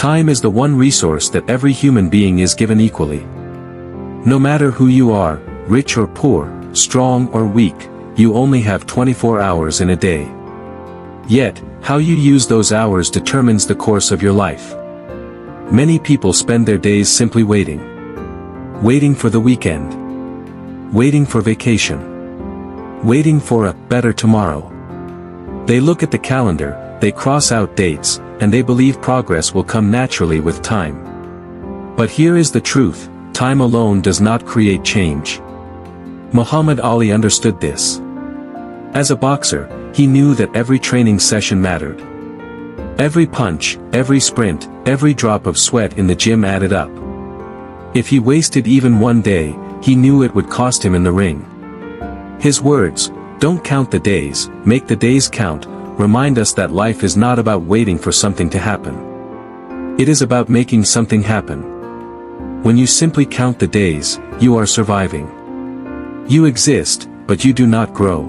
Time is the one resource that every human being is given equally. No matter who you are, rich or poor, strong or weak, you only have 24 hours in a day. Yet, how you use those hours determines the course of your life. Many people spend their days simply waiting. Waiting for the weekend. Waiting for vacation. Waiting for a better tomorrow. They look at the calendar, they cross out dates, and they believe progress will come naturally with time. But here is the truth: time alone does not create change. Muhammad Ali understood this. As a boxer, he knew that every training session mattered. Every punch, every sprint, every drop of sweat in the gym added up. If he wasted even one day, he knew it would cost him in the ring. His words, "Don't count the days, make the days count," remind us that life is not about waiting for something to happen. It is about making something happen. When you simply count the days, you are surviving. You exist, but you do not grow.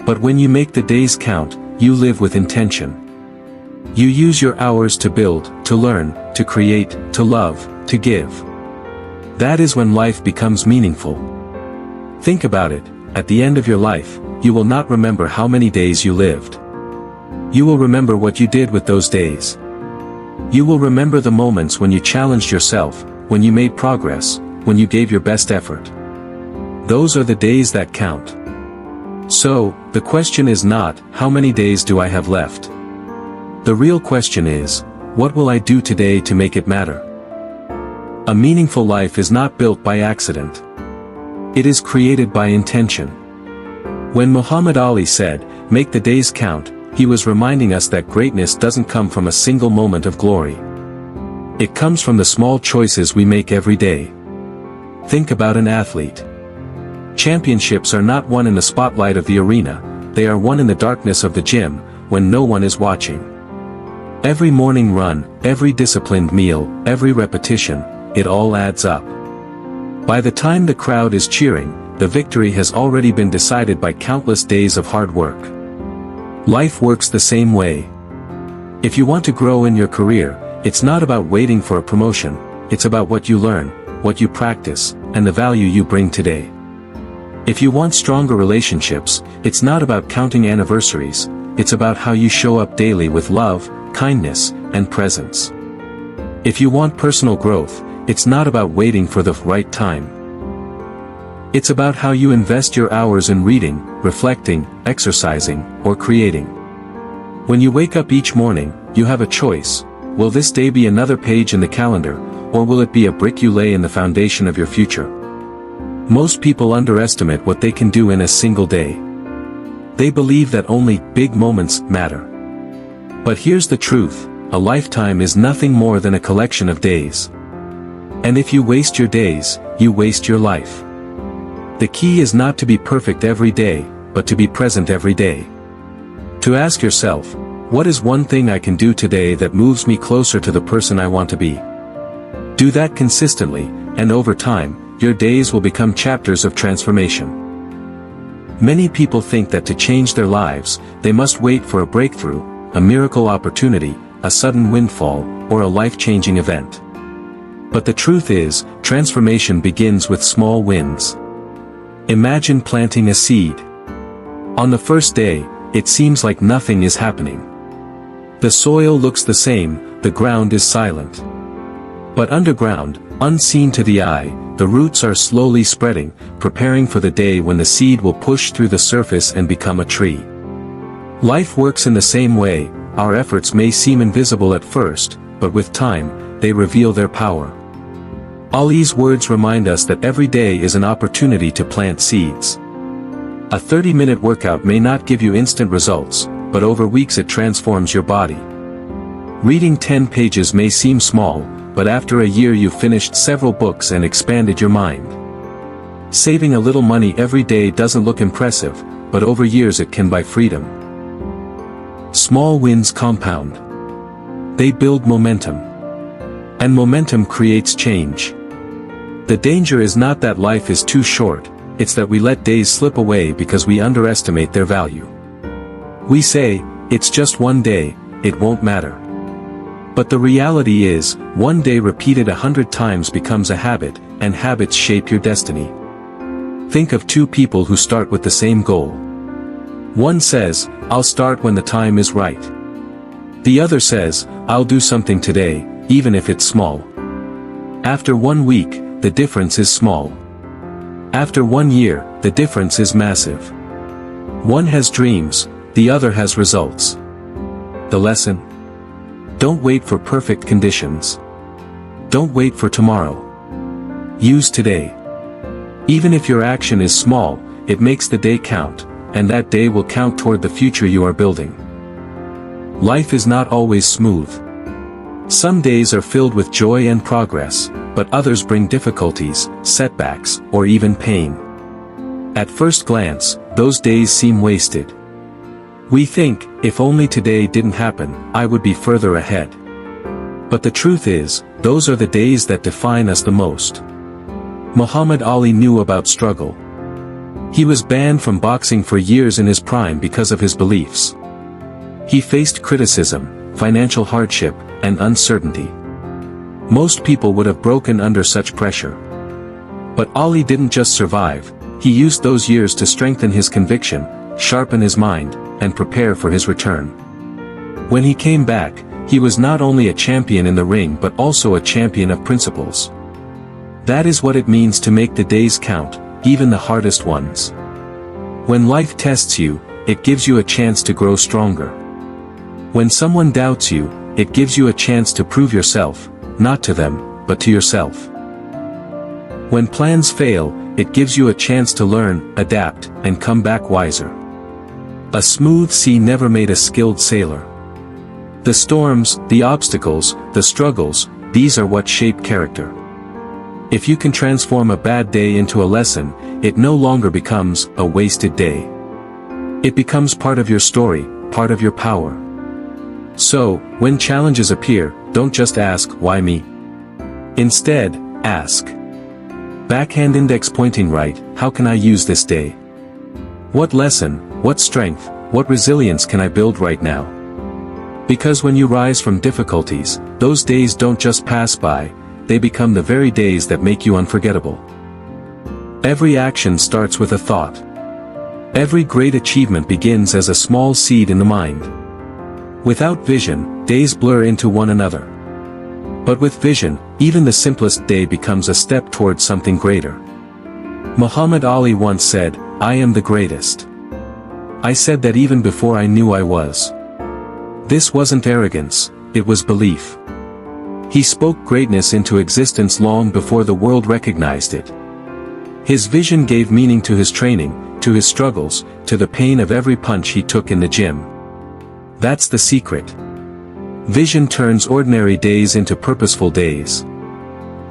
But when you make the days count, you live with intention. You use your hours to build, to learn, to create, to love, to give. That is when life becomes meaningful. Think about it, at the end of your life, you will not remember how many days you lived. You will remember what you did with those days. You will remember the moments when you challenged yourself, when you made progress, when you gave your best effort. Those are the days that count. So, the question is not, how many days do I have left? The real question is, what will I do today to make it matter? A meaningful life is not built by accident. It is created by intention. When Muhammad Ali said, "Make the days count," he was reminding us that greatness doesn't come from a single moment of glory. It comes from the small choices we make every day. Think about an athlete. Championships are not won in the spotlight of the arena, they are won in the darkness of the gym, when no one is watching. Every morning run, every disciplined meal, every repetition, it all adds up. By the time the crowd is cheering, the victory has already been decided by countless days of hard work. Life works the same way. If you want to grow in your career, it's not about waiting for a promotion, it's about what you learn, what you practice, and the value you bring today. If you want stronger relationships, it's not about counting anniversaries, it's about how you show up daily with love, kindness, and presence. If you want personal growth, it's not about waiting for the right time. It's about how you invest your hours in reading, reflecting, exercising, or creating. When you wake up each morning, you have a choice. Will this day be another page in the calendar, or will it be a brick you lay in the foundation of your future? Most people underestimate what they can do in a single day. They believe that only big moments matter. But here's the truth, a lifetime is nothing more than a collection of days. And if you waste your days, you waste your life. The key is not to be perfect every day, but to be present every day. To ask yourself, what is one thing I can do today that moves me closer to the person I want to be? Do that consistently, and over time, your days will become chapters of transformation. Many people think that to change their lives, they must wait for a breakthrough, a miracle opportunity, a sudden windfall, or a life-changing event. But the truth is, transformation begins with small wins. Imagine planting a seed. On the first day, it seems like nothing is happening. The soil looks the same, the ground is silent. But underground, unseen to the eye, the roots are slowly spreading, preparing for the day when the seed will push through the surface and become a tree. Life works in the same way, our efforts may seem invisible at first, but with time, they reveal their power. Ali's words remind us that every day is an opportunity to plant seeds. A 30-minute workout may not give you instant results, but over weeks it transforms your body. Reading 10 pages may seem small, but after a year you've finished several books and expanded your mind. Saving a little money every day doesn't look impressive, but over years it can buy freedom. Small wins compound. They build momentum. And momentum creates change. The danger is not that life is too short, it's that we let days slip away because we underestimate their value. We say, it's just one day, it won't matter. But the reality is, one day repeated 100 times becomes a habit, and habits shape your destiny. Think of two people who start with the same goal. One says, "I'll start when the time is right." The other says, "I'll do something today, even if it's small." After 1 week, the difference is small. After 1 year, the difference is massive. One has dreams, the other has results. The lesson? Don't wait for perfect conditions. Don't wait for tomorrow. Use today. Even if your action is small, it makes the day count, and that day will count toward the future you are building. Life is not always smooth. Some days are filled with joy and progress, but others bring difficulties, setbacks, or even pain. At first glance, those days seem wasted. We think, if only today didn't happen, I would be further ahead. But the truth is, those are the days that define us the most. Muhammad Ali knew about struggle. He was banned from boxing for years in his prime because of his beliefs. He faced criticism, financial hardship, and uncertainty. Most people would have broken under such pressure. But Ali didn't just survive, he used those years to strengthen his conviction, sharpen his mind, and prepare for his return. When he came back, he was not only a champion in the ring but also a champion of principles. That is what it means to make the days count, even the hardest ones. When life tests you, it gives you a chance to grow stronger. When someone doubts you, it gives you a chance to prove yourself, not to them, but to yourself. When plans fail, it gives you a chance to learn, adapt, and come back wiser. A smooth sea never made a skilled sailor. The storms, the obstacles, the struggles, these are what shape character. If you can transform a bad day into a lesson, it no longer becomes a wasted day. It becomes part of your story, part of your power. So, when challenges appear, don't just ask, "Why me?" Instead, ask. Backhand index pointing right, how can I use this day? What lesson, what strength, what resilience can I build right now? Because when you rise from difficulties, those days don't just pass by, they become the very days that make you unforgettable. Every action starts with a thought. Every great achievement begins as a small seed in the mind. Without vision, days blur into one another. But with vision, even the simplest day becomes a step towards something greater. Muhammad Ali once said, "I am the greatest." I said that even before I knew I was. This wasn't arrogance, it was belief. He spoke greatness into existence long before the world recognized it. His vision gave meaning to his training, to his struggles, to the pain of every punch he took in the gym. That's the secret. Vision turns ordinary days into purposeful days.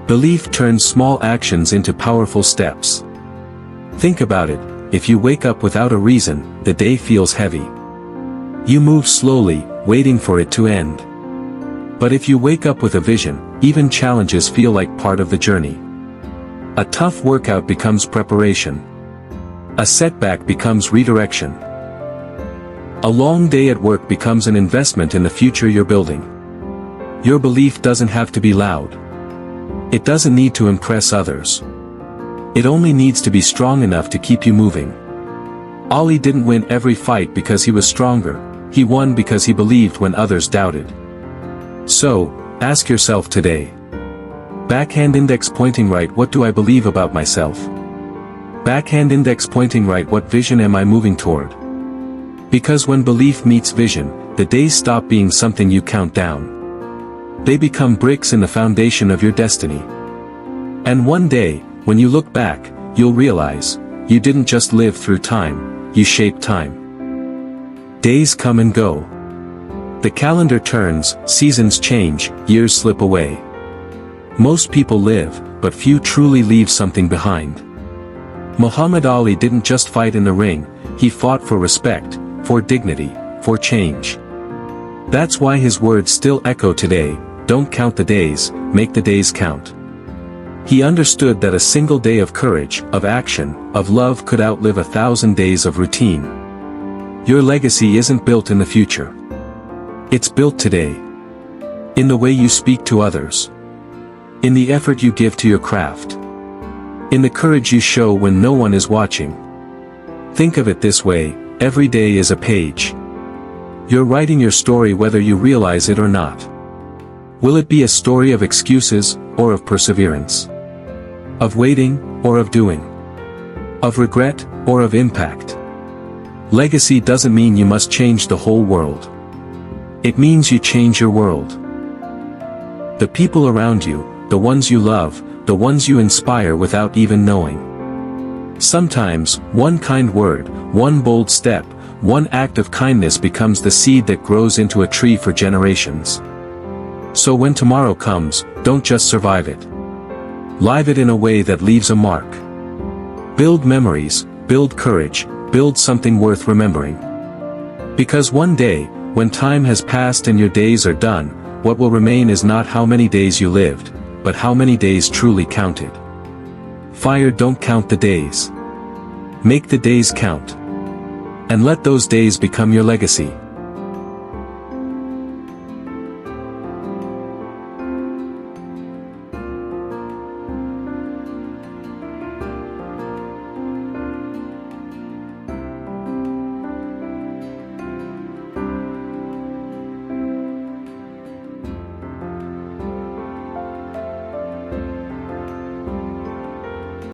Belief turns small actions into powerful steps. Think about it, if you wake up without a reason, the day feels heavy. You move slowly, waiting for it to end. But if you wake up with a vision, even challenges feel like part of the journey. A tough workout becomes preparation. A setback becomes redirection. A long day at work becomes an investment in the future you're building. Your belief doesn't have to be loud. It doesn't need to impress others. It only needs to be strong enough to keep you moving. Ali didn't win every fight because he was stronger, he won because he believed when others doubted. So, ask yourself today. Backhand index pointing right, what do I believe about myself? Backhand index pointing right, what vision am I moving toward? Because when belief meets vision, the days stop being something you count down. They become bricks in the foundation of your destiny. And one day, when you look back, you'll realize, you didn't just live through time, you shaped time. Days come and go. The calendar turns, seasons change, years slip away. Most people live, but few truly leave something behind. Muhammad Ali didn't just fight in the ring, he fought for respect, for dignity, for change. That's why his words still echo today, don't count the days, make the days count. He understood that a single day of courage, of action, of love could outlive 1,000 days of routine. Your legacy isn't built in the future. It's built today. In the way you speak to others. In the effort you give to your craft. In the courage you show when no one is watching. Think of it this way, every day is a page. You're writing your story whether you realize it or not. Will it be a story of excuses, or of perseverance? Of waiting, or of doing? Of regret, or of impact? Legacy doesn't mean you must change the whole world. It means you change your world. The people around you, the ones you love, the ones you inspire without even knowing. Sometimes, one kind word, one bold step, one act of kindness becomes the seed that grows into a tree for generations. So when tomorrow comes, don't just survive it. Live it in a way that leaves a mark. Build memories, build courage, build something worth remembering. Because one day, when time has passed and your days are done, what will remain is not how many days you lived, but how many days truly counted. Fire don't count the days. Make the days count. And let those days become your legacy.